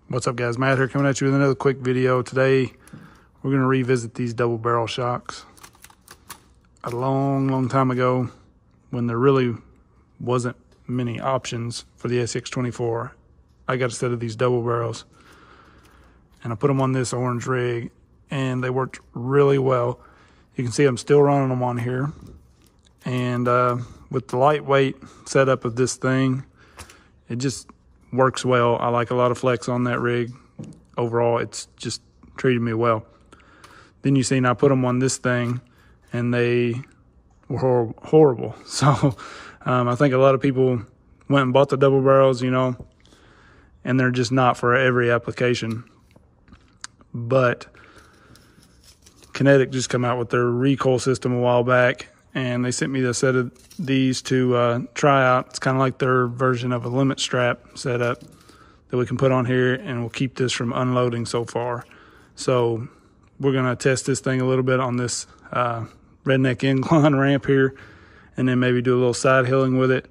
What's up, guys? Matt here, coming at you with another quick video. Today we're going to revisit these double barrel shocks. A long time ago, when there really wasn't many options for the SCX24, I got a set of these double barrels and I put them on this orange rig and they worked really well. You can see I'm still running them on here, and with the lightweight setup of this thing, it just works well. I like a lot of flex on that rig. Overall, it's just treated me well. Then you see, I put them on this thing and they were horrible. So I think a lot of people went and bought the double barrels, you know, and they're just not for every application. But Kinetic just come out with their recoil system a while back, and they sent me a set of these to try out. It's kind of like their version of a limit strap setup that we can put on here, and we'll keep this from unloading so far. So we're going to test this thing a little bit on this redneck incline ramp here, and then maybe do a little side hilling with it,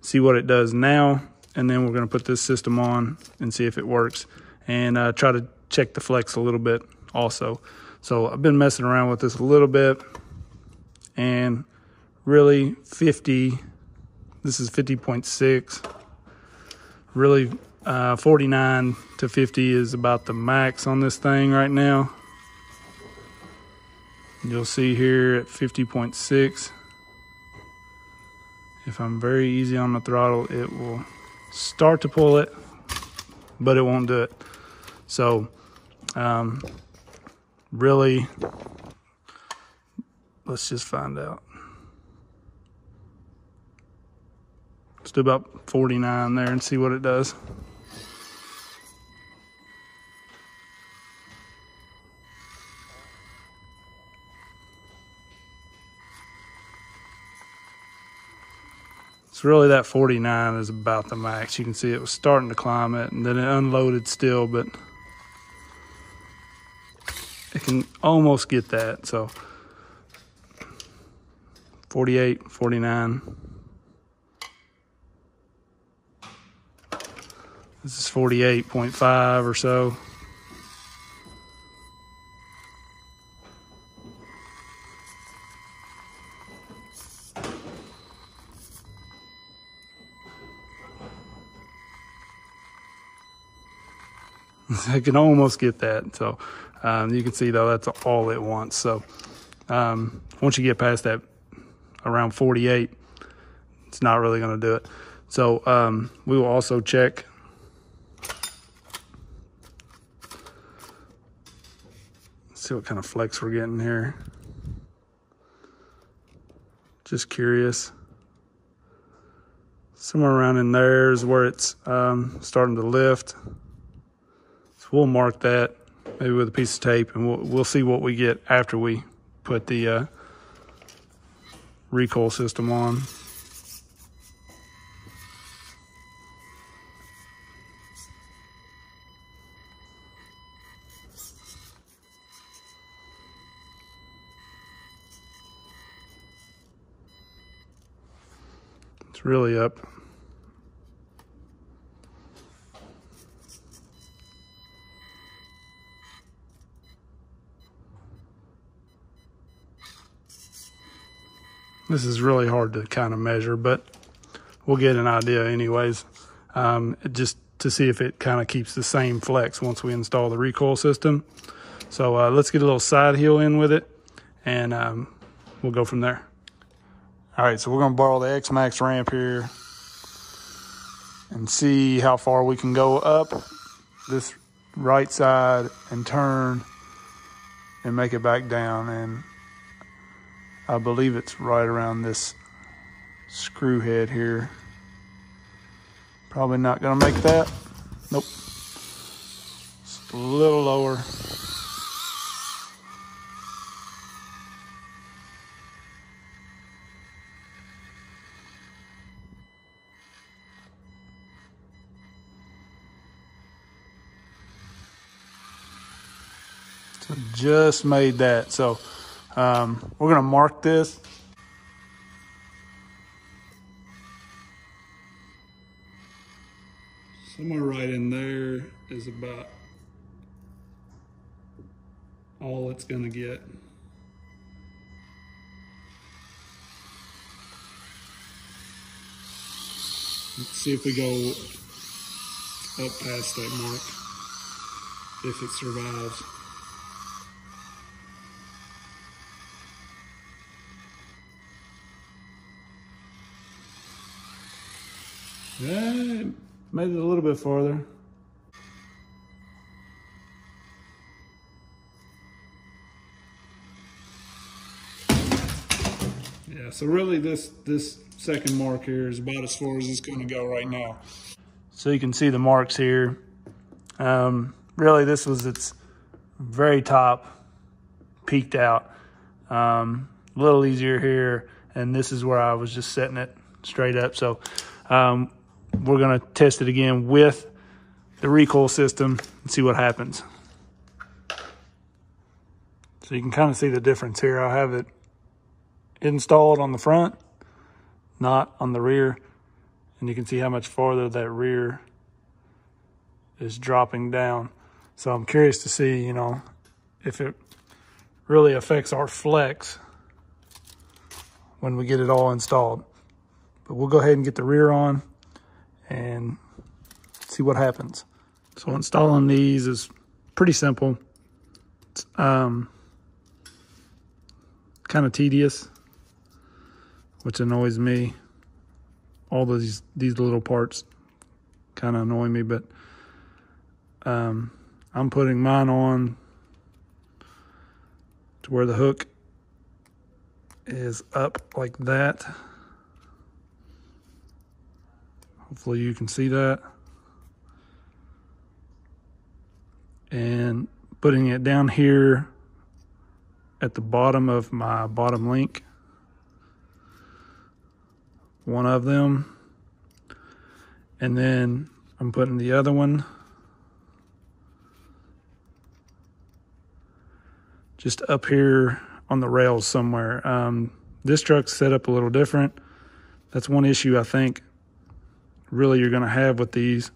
see what it does now, and then we're going to put this system on and see if it works, and try to check the flex a little bit also. So I've been messing around with this a little bit, and really this is 50.6. Really 49 to 50 is about the max on this thing right now. You'll see here at 50.6, if I'm very easy on the throttle, it will start to pull it, but it won't do it. So really, let's just find out. Let's do about 49 there and see what it does. It's really that 49 is about the max. You can see it was starting to climb it, and then it unloaded still, but it can almost get that. So 48, 49. This is 48.5 or so. I can almost get that. So you can see, though, that's all it wants. So once you get past that around 48, it's not really going to do it. So we will also check see what kind of flex we're getting here. Just curious. Somewhere around in there is where it's starting to lift. So we'll mark that maybe with a piece of tape, and we'll see what we get after we put the recoil system on. It's really up. This is really hard to kind of measure, but we'll get an idea anyways, just to see if it kind of keeps the same flex once we install the recoil system. So let's get a little side heel in with it, and we'll go from there. All right, so we're going to borrow the Emax ramp here and see how far we can go up this right side and turn and make it back down. And I believe it's right around this screw head here. Probably not going to make that. Nope. Just a little lower. So just made that. So we're going to mark this. Somewhere right in there is is about all it's gonna get. Let's see if we go up past that mark, if it survives. Yeah, made it a little bit farther. Yeah, so really this second mark here is about as far as it's going to go right now. So you can see the marks here. Really this was its very top, peaked out. A little easier here, and this is where I was just setting it straight up. So we're going to test it again with the recoil system and see what happens. So you can kind of see the difference here. I have it installed on the front, not on the rear, and you can see how much farther that rear is dropping down. So I'm curious to see, you know, if it really affects our flex when we get it all installed. But we'll go ahead and get the rear on and see what happens. So installing these is pretty simple. It's kind of tedious, which annoys me. All these little parts kind of annoy me, but I'm putting mine on to where the hook is up like that. Hopefully you can see that. And putting it down here at the bottom of my bottom link. One of them. And then I'm putting the other one just up here on the rails somewhere. This truck's set up a little different. That's one issue I think really you're gonna have with these.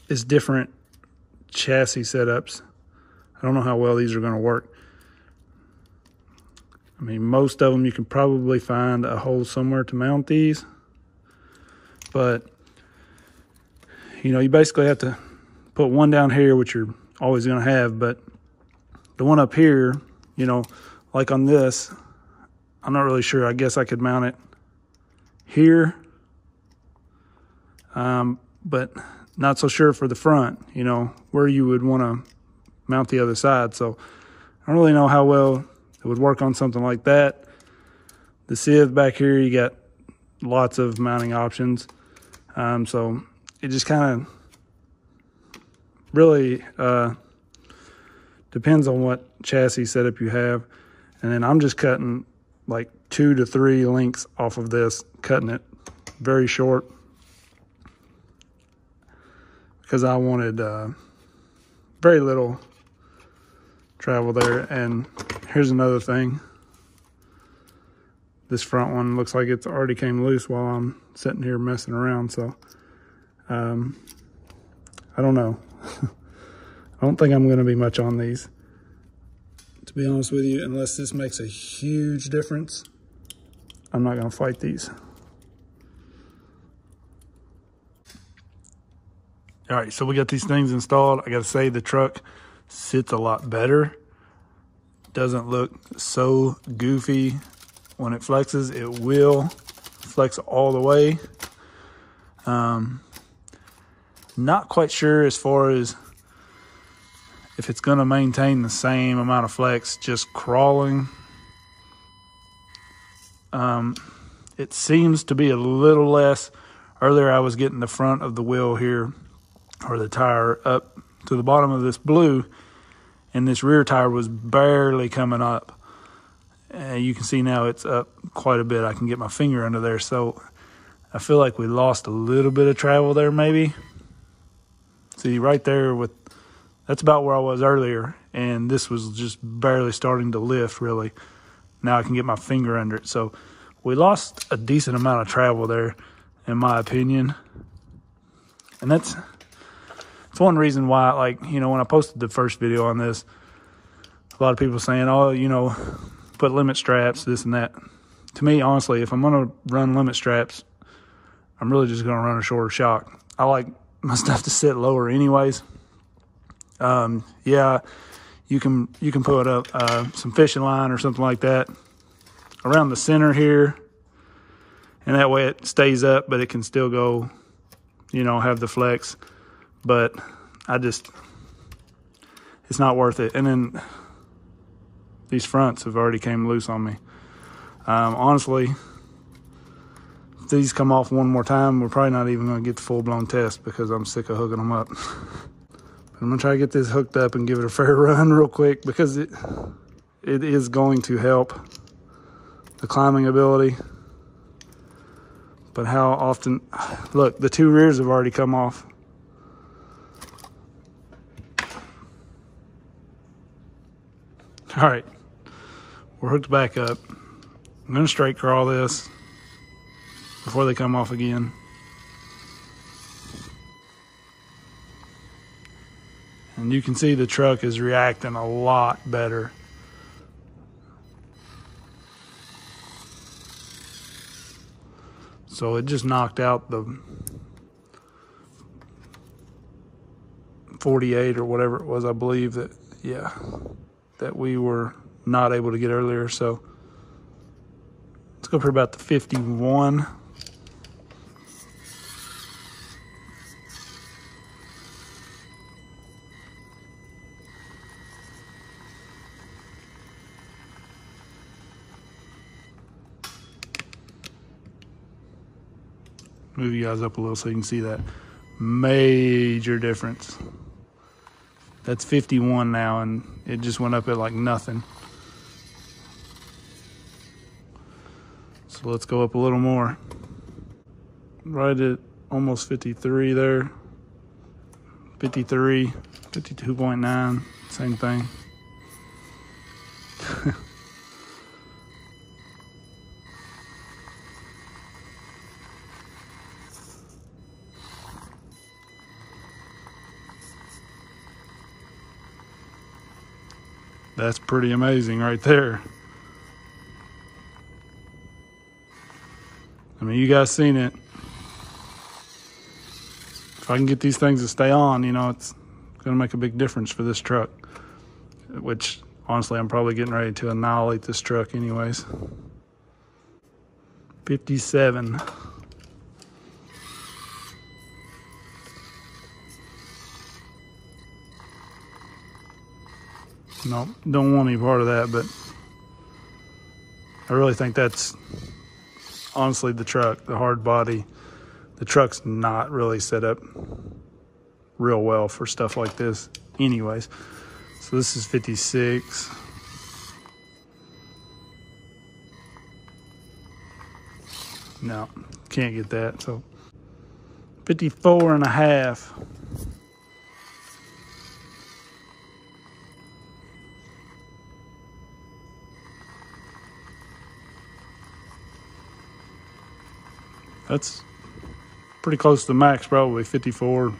Is different chassis setups. I don't know how well these are gonna work. I mean, most of them you can probably find a hole somewhere to mount these, but you know, you basically have to put one down here, which you're always gonna have, but the one up here, you know, like on this, I'm not really sure. I guess I could mount it here, but not so sure for the front, you know, where you would want to mount the other side. So I don't really know how well it would work on something like that. The sieve back here, you got lots of mounting options. So it just kind of really depends on what chassis setup you have. And then I'm just cutting like 2 to 3 links off of this, cutting it very short because I wanted very little travel there. And here's another thing. This front one looks like it's already came loose while I'm sitting here messing around. So I don't know. I don't think I'm going to be much on these, to be honest with you. Unless this makes a huge difference, I'm not going to fight these. All right, so we got these things installed. I got to say the truck sits a lot better. Doesn't look so goofy when it flexes. It will flex all the way. Not quite sure as far as if it's going to maintain the same amount of flex just crawling. It seems to be a little less. Earlier I was getting the front of the wheel here, or the tire, up to the bottom of this blue, and this rear tire was barely coming up. You can see now it's up quite a bit. I can get my finger under there. So I feel like we lost a little bit of travel there maybe. See right there, that's about where I was earlier, and this was just barely starting to lift really. Now I can get my finger under it. So we lost a decent amount of travel there, in my opinion. And it's one reason why, like, you know, when I posted the first video on this, a lot of people saying, oh, you know, put limit straps, this and that. To me, honestly, if I'm going to run limit straps, I'm really just going to run a shorter shock. I like my stuff to sit lower anyways. Yeah, you can put up some fishing line or something like that around the center here, and that way it stays up, but it can still go, you know, have the flex. But it's not worth it. And then these fronts have already came loose on me. Honestly, if these come off one more time, we're probably not even going to get the full-blown test because I'm sick of hooking them up. But I'm going to try to get this hooked up and give it a fair run real quick because it is going to help the climbing ability. But how often, look, the two rears have already come off. All right, we're hooked back up. I'm gonna straight crawl this before they come off again. And you can see the truck is reacting a lot better. So it just knocked out the 48 or whatever it was, I believe that, yeah, that we were not able to get earlier. So let's go for about the 51. Move you guys up a little so you can see that major difference. That's 51 now, and it just went up at like nothing. So let's go up a little more. Right at almost 53 there. 53, 52.9, same thing. That's pretty amazing right there. I mean, you guys seen it. If I can get these things to stay on, you know, it's going to make a big difference for this truck. Which, honestly, I'm probably getting ready to annihilate this truck anyways. 57. No, don't want any part of that, but I really think that's honestly the truck, the hard body. The truck's not really set up real well for stuff like this anyways. So this is 56. No, can't get that. So 54 and a half. That's pretty close to the max, probably 54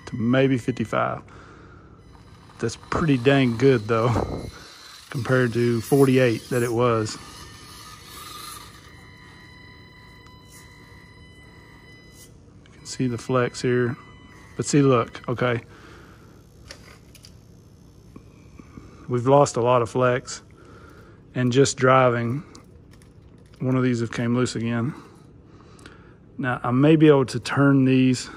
to maybe 55. That's pretty dang good though, compared to 48 that it was. You can see the flex here, but see, look, okay. We've lost a lot of flex, and just driving, one of these have came loose again. Now, I may be able to turn these.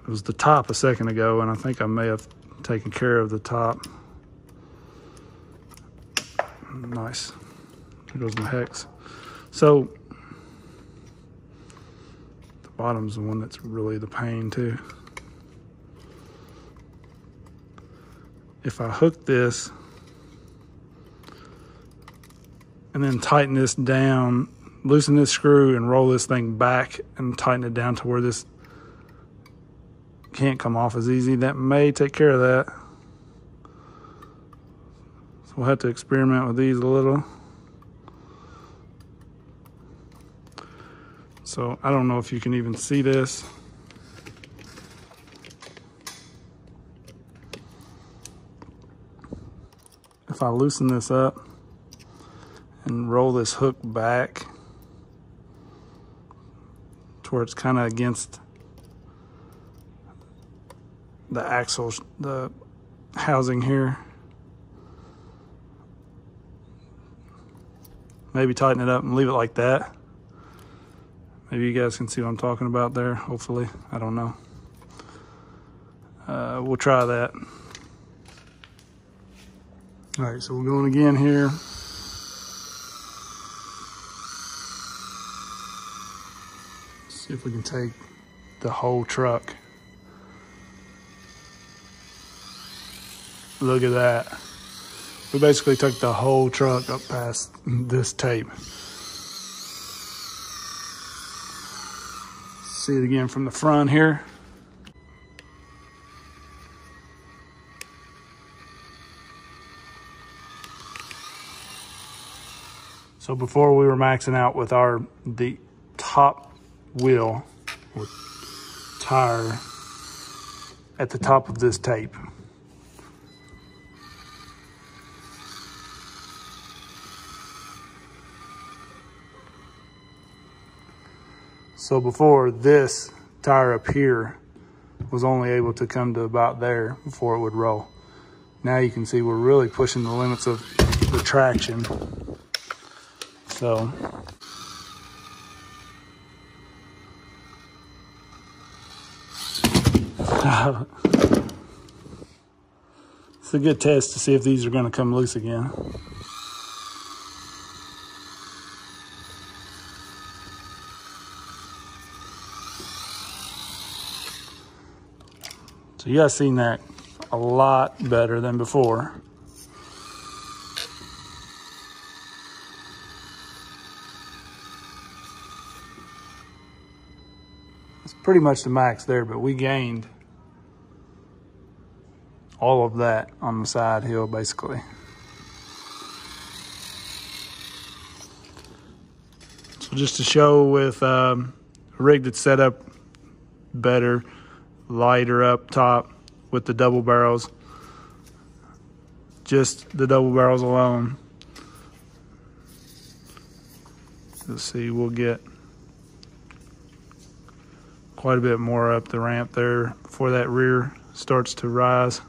It was the top a second ago, and I think I may have taken care of the top. Nice. There goes my hex. So, the bottom's the one that's really the pain, too. If I hook this and then tighten this down, loosen this screw and roll this thing back and tighten it down to where this can't come off as easy, that may take care of that. So we'll have to experiment with these a little. So I don't know if you can even see this. If I loosen this up and roll this hook back to where it's kind of against the axle, the housing here. Maybe tighten it up and leave it like that. Maybe you guys can see what I'm talking about there, hopefully. I don't know. We'll try that. All right, so we're going again here. See if we can take the whole truck. Look at that. We basically took the whole truck up past this tape. See it again from the front here. So before we were maxing out with the top wheel or tire at the top of this tape. So before, this tire up here was only able to come to about there before it would roll. Now you can see we're really pushing the limits of the traction. So it's a good test to see if these are going to come loose again. So you guys seen that a lot better than before. It's pretty much the max there, but we gained all of that on the side hill basically. So just to show with a rig that's set up better, lighter up top with the double barrels, just the double barrels alone, you'll see we'll get quite a bit more up the ramp there before that rear starts to rise.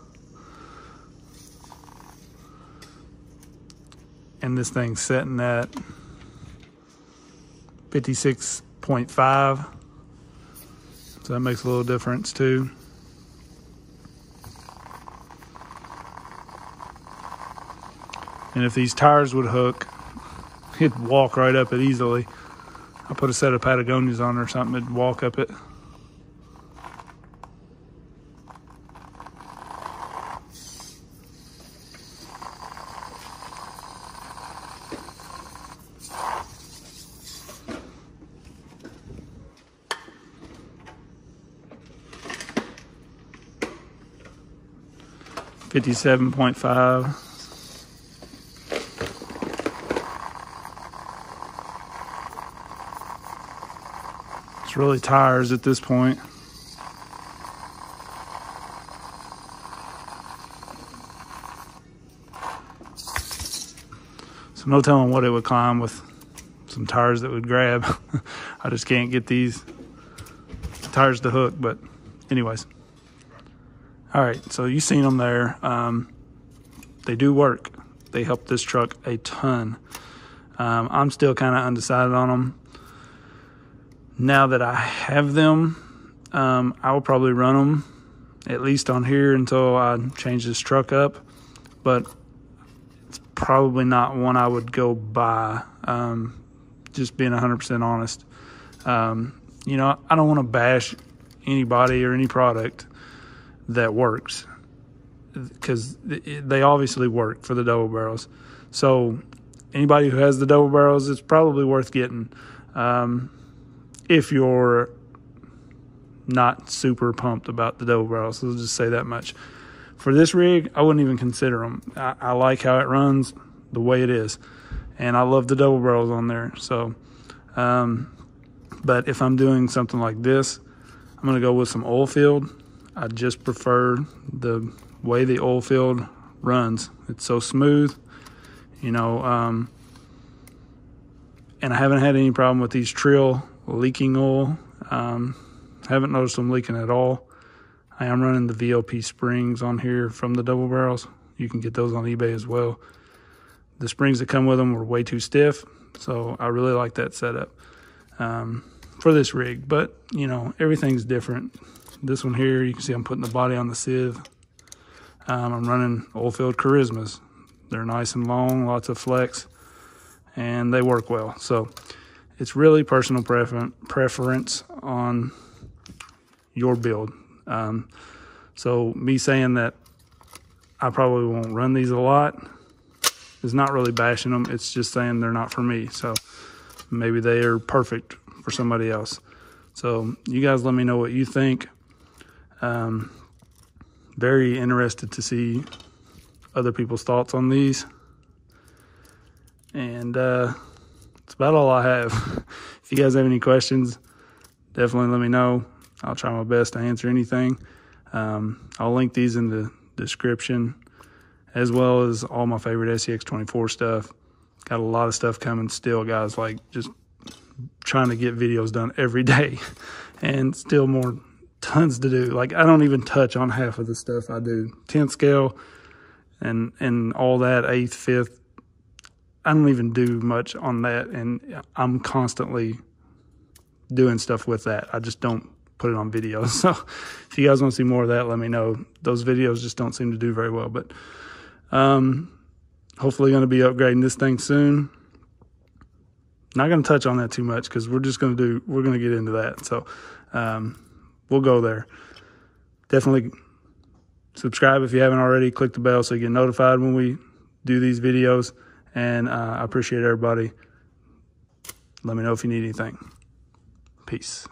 And this thing's setting at 56.5. So that makes a little difference too. And if these tires would hook, it'd walk right up it easily. I put a set of Patagonias on or something, it'd walk up it. $57.5. It's really tires at this point. So no telling what it would climb with some tires that would grab. I just can't get these tires to hook, but anyways. All right, so you've seen them there. They do work. They help this truck a ton. I'm still kind of undecided on them. Now that I have them, I will probably run them at least on here until I change this truck up. But it's probably not one I would go buy, just being 100% honest. You know, I don't want to bash anybody or any product that works, because they obviously work for the double barrels. So anybody who has the double barrels, it's probably worth getting, if you're not super pumped about the double barrels. So let's just say that much. For this rig, I wouldn't even consider them. I like how it runs the way it is, and I love the double barrels on there. So But if I'm doing something like this, I'm gonna go with some oil filled. I just prefer the way the oil filled runs. It's so smooth, you know, and I haven't had any problem with these Treal leaking oil. Haven't noticed them leaking at all. I am running the VLP springs on here from the double barrels. You can get those on eBay as well. The springs that come with them were way too stiff, so I really like that setup for this rig. But, you know, everything's different. This one here, you can see I'm putting the body on the sieve. I'm running oil-filled Charismas. They're nice and long, lots of flex, and they work well. So it's really personal preference on your build. So me saying that I probably won't run these a lot is not really bashing them. It's just saying they're not for me. So maybe they are perfect for somebody else. So you guys let me know what you think. Very interested to see other people's thoughts on these. And that's about all I have. If you guys have any questions, definitely let me know. I'll try my best to answer anything. I'll link these in the description, as well as all my favorite SCX24 stuff. Got a lot of stuff coming still, guys, like just trying to get videos done every day and still more tons to do. Like I don't even touch on half of the stuff I do. 10th scale and all that, 8th, 5th. I don't even do much on that, and I'm constantly doing stuff with that. I just don't put it on video. So if you guys want to see more of that, let me know. Those videos just don't seem to do very well, but hopefully going to be upgrading this thing soon. Not going to touch on that too much because we're going to get into that. So we'll go there. Definitely subscribe if you haven't already. Click the bell so you get notified when we do these videos. And I appreciate everybody. Let me know if you need anything. Peace.